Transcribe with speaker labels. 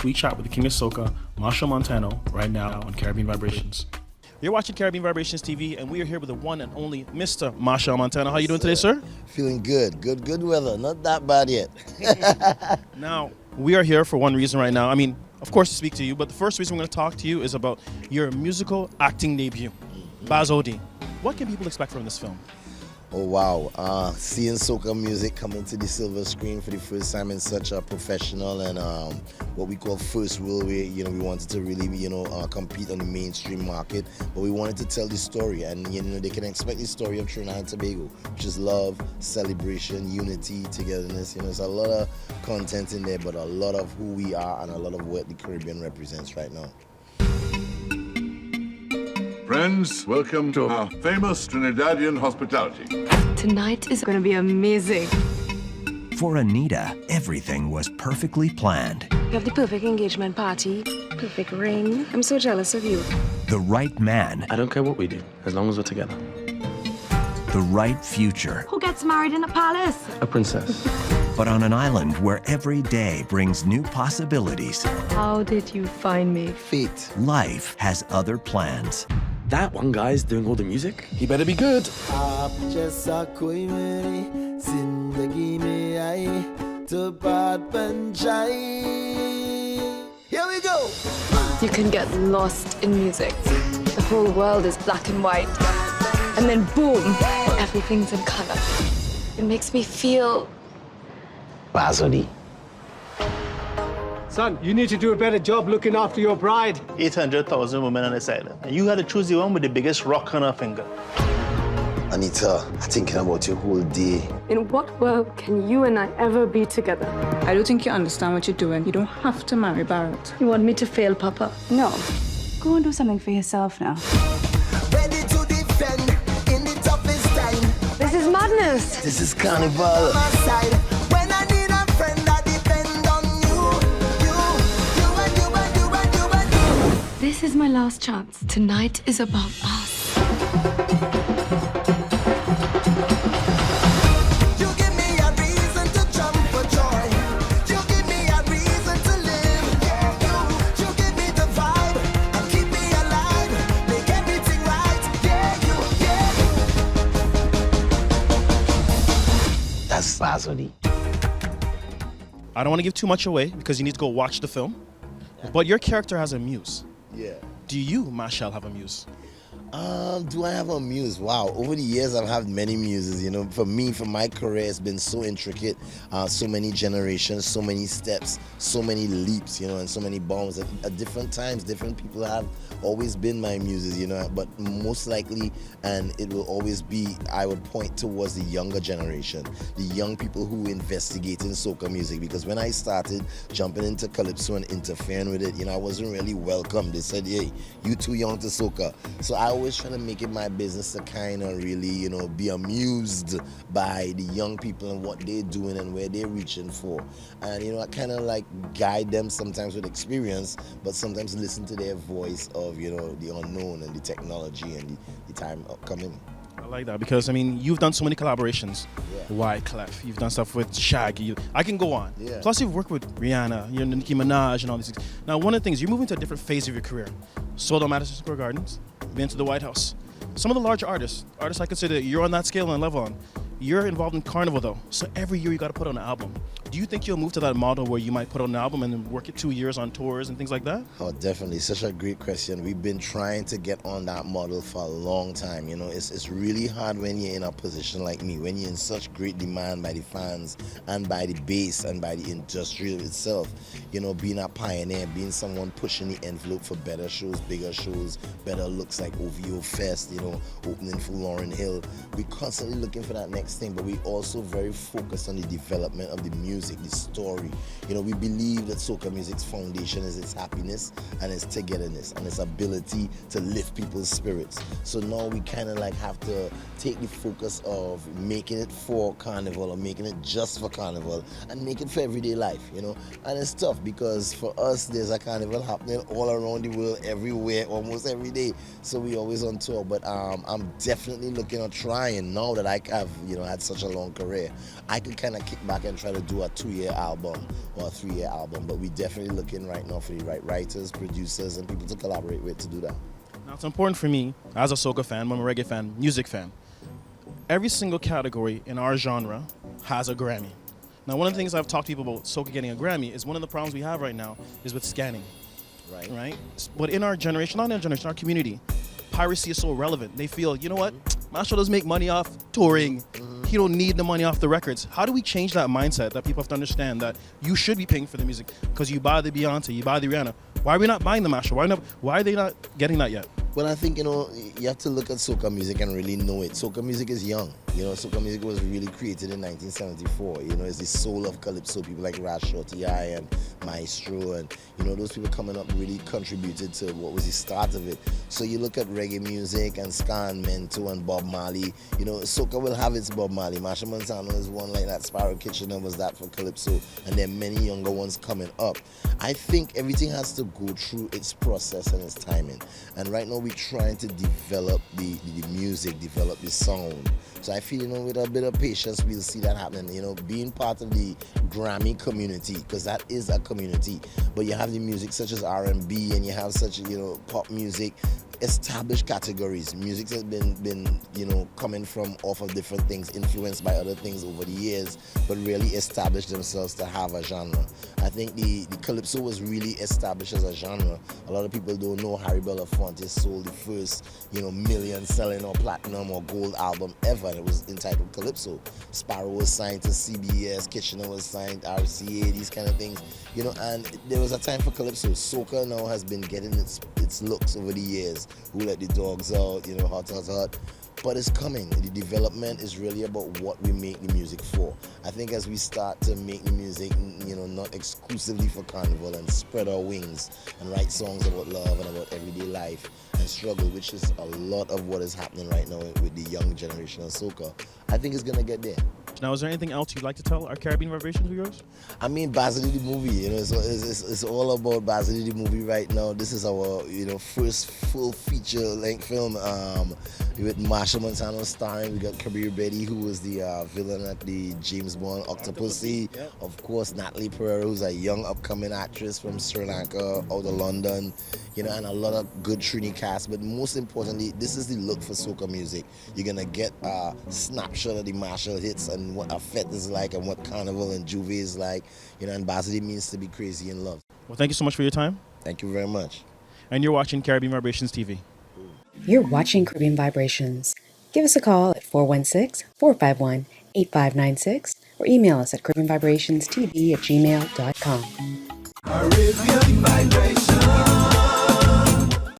Speaker 1: We chat with the King of Soca, Machel Montano, right now on Caribbean Vibrations. You're watching Caribbean Vibrations TV, and we are here with the one and only Mr. Machel Montano. How you doing today, sir?
Speaker 2: Feeling good. Good weather. Not that bad yet.
Speaker 1: Now, we are here for one reason right now. I mean, of course, to speak to you, but the first reason we're going to talk to you is about your musical acting debut, Bazodee. What can people expect from this film?
Speaker 2: Oh wow! Seeing soca music coming to the silver screen for the first time in such a professional and what we call first world way. We wanted to really compete on the mainstream market, but we wanted to tell the story, and they can expect the story of Trinidad and Tobago, which is love, celebration, unity, togetherness. There's a lot of content in there, but a lot of who we are and a lot of what the Caribbean represents right now.
Speaker 3: Friends, welcome to our famous Trinidadian hospitality.
Speaker 4: Tonight is going to be amazing.
Speaker 5: For Anita, everything was perfectly planned.
Speaker 4: You have the perfect engagement party, perfect ring. I'm so jealous of you.
Speaker 5: The right man.
Speaker 6: I don't care what we do, as long as we're together.
Speaker 5: The right future.
Speaker 4: Who gets married in a palace?
Speaker 6: A princess.
Speaker 5: But on an island where every day brings new possibilities.
Speaker 4: How did you find me?
Speaker 2: Fate.
Speaker 5: Life has other plans.
Speaker 6: That one guy's doing all the music. He better be good.
Speaker 7: Here we go.
Speaker 4: You can get lost in music. The whole world is black and white. And then boom, everything's in color. It makes me feel...
Speaker 2: Bazodee.
Speaker 8: Son, you need to do a better job looking after your bride.
Speaker 9: 800,000 women on this island. And you had to choose the one with the biggest rock on her finger.
Speaker 2: Anita, I'm thinking about you whole day.
Speaker 4: In what world can you and I ever be together?
Speaker 10: I don't think you understand what you're doing. You don't have to marry Barrett.
Speaker 4: You want me to fail, Papa?
Speaker 10: No. Go and do something for yourself now.
Speaker 7: Ready to defend in the toughest time.
Speaker 4: This is madness.
Speaker 2: This is carnival.
Speaker 7: My side. When I need a friend, I depend on you.
Speaker 4: This is my last chance. Tonight is about us.
Speaker 7: You give me a reason to jump for joy. You give me a reason to live. Yeah, you give me the vibe and keep me alive. Make everything right. Yeah.
Speaker 2: That's Bazodee.
Speaker 1: I don't want to give too much away because you need to go watch the film, but your character has a muse.
Speaker 2: Yeah.
Speaker 1: Do you, Machel, have a muse?
Speaker 2: Do I have a muse? Wow, over the years I've had many muses. For me, for my career, it's been so intricate, so many generations, so many steps, so many leaps, and so many bombs. At different times, different people have always been my muses, but most likely, and it will always be, I would point towards the younger generation, the young people who investigate in soca music, because when I started jumping into calypso and interfering with it, I wasn't really welcome. They said, hey, you too young to soca. So I always try to make it my business to kind of really, be amused by the young people and what they're doing and where they're reaching for. And, I kind of like guide them sometimes with experience, but sometimes listen to their voice of, the unknown and the technology and the time upcoming.
Speaker 1: I like that because, you've done so many collaborations. Yeah. Wyclef, you've done stuff with Shaggy. I can go on. Yeah. Plus, you've worked with Rihanna, Nicki Minaj, and all these things. Now, one of the things, you're moving to a different phase of your career. Sold out Madison Square Gardens, been to the White House. Some of the larger artists I consider you're on that scale and level on. You're involved in Carnival, though. So every year you got to put on an album. Do you think you'll move to that model where you might put on an album and then work it 2 years on tours and things like that?
Speaker 2: Oh, definitely. Such a great question. We've been trying to get on that model for a long time. It's really hard when you're in a position like me, when you're in such great demand by the fans and by the base and by the industry itself. Being a pioneer, being someone pushing the envelope for better shows, bigger shows, better looks like OVO Fest, opening for Lauryn Hill. We're constantly looking for that next thing, but we're also very focused on the development of the music, the story. We believe that soca music's foundation is its happiness and its togetherness and its ability to lift people's spirits. So now we kind of have to take the focus of making it for Carnival or making it just for Carnival and make it for everyday life, And it's tough because for us, there's a Carnival happening all around the world, everywhere, almost every day. So we're always on tour. But I'm definitely looking at trying now that I have, had such a long career. I could kind of kick back and try to do a 2-year album or a 3-year album, but we definitely looking right now for the right writers, producers, and people to collaborate with to do that.
Speaker 1: Now, it's important for me, as a soca fan, I'm a reggae fan, music fan. Every single category in our genre has a Grammy. Now, one of the things I've talked to people about soca getting a Grammy is one of the problems we have right now is with scanning. Right? But in our generation, not in our generation, our community, piracy is so relevant. They feel, you know what? Machel does make money off touring. He don't need the money off the records. How do we change that mindset that people have to understand that you should be paying for the music because you buy the Beyonce, you buy the Rihanna? Why are we not buying the Machel? Why are they not getting that yet?
Speaker 2: Well, I think, you have to look at soca music and really know it. Soca music is young. Soca music was really created in 1974. It's the soul of calypso. People like Ras Shorty and Maestro and, those people coming up really contributed to what was the start of it. So you look at reggae music and ska and Mento and Bob Marley. Soca will have its Bob Marley. Machel Montano is one like that. Sparrow Kitchener was that for calypso. And there are many younger ones coming up. I think everything has to go through its process and its timing. And right now, we're trying to develop the music, develop the sound. So I feel, with a bit of patience, we'll see that happening. Being part of the Grammy community, because that is a community. But you have the music such as R&B, and you have such, pop music, established categories. Music has been coming from off of different things, influenced by other things over the years, but really established themselves to have a genre. I think the calypso was really established as a genre. A lot of people don't know Harry Belafonte sold the first, million selling or platinum or gold album ever, and it was entitled Calypso. Sparrow was signed to CBS, Kitchener was signed RCA, these kind of things, and there was a time for calypso. Soca now has been getting its looks over the years. Who Let the Dogs Out, hot. But it's coming. The development is really about what we make the music for. I think as we start to make the music, not exclusively for carnival, and spread our wings and write songs about love and about everyday life and struggle, which is a lot of what is happening right now with the young generation of soca, I think it's gonna get there.
Speaker 1: Now, is there anything else you'd like to tell our Caribbean Vibrations viewers?
Speaker 2: I mean, Bazodee the movie, it's all about Bazodee the movie right now. This is our, first full feature-length film with Machel Montano starring. We got Caribvibetv, who was the villain at the James Bond Octopussy. Yep. Of course, Natalie Pereira, who's a young upcoming actress from Sri Lanka, out of London. And a lot of good Trini cast. But most importantly, this is the look for soca music. You're gonna get a snapshot of the Machel hits and what a fete is like and what carnival and Juve is like. And Bazodee means to be crazy in love.
Speaker 1: Well, thank you so much for your time.
Speaker 2: Thank you very much.
Speaker 1: And you're watching Caribbean Vibrations TV.
Speaker 11: You're watching Caribbean Vibrations. Give us a call at 416-451-8596 or email us at caribbeanvibrationstv@gmail.com.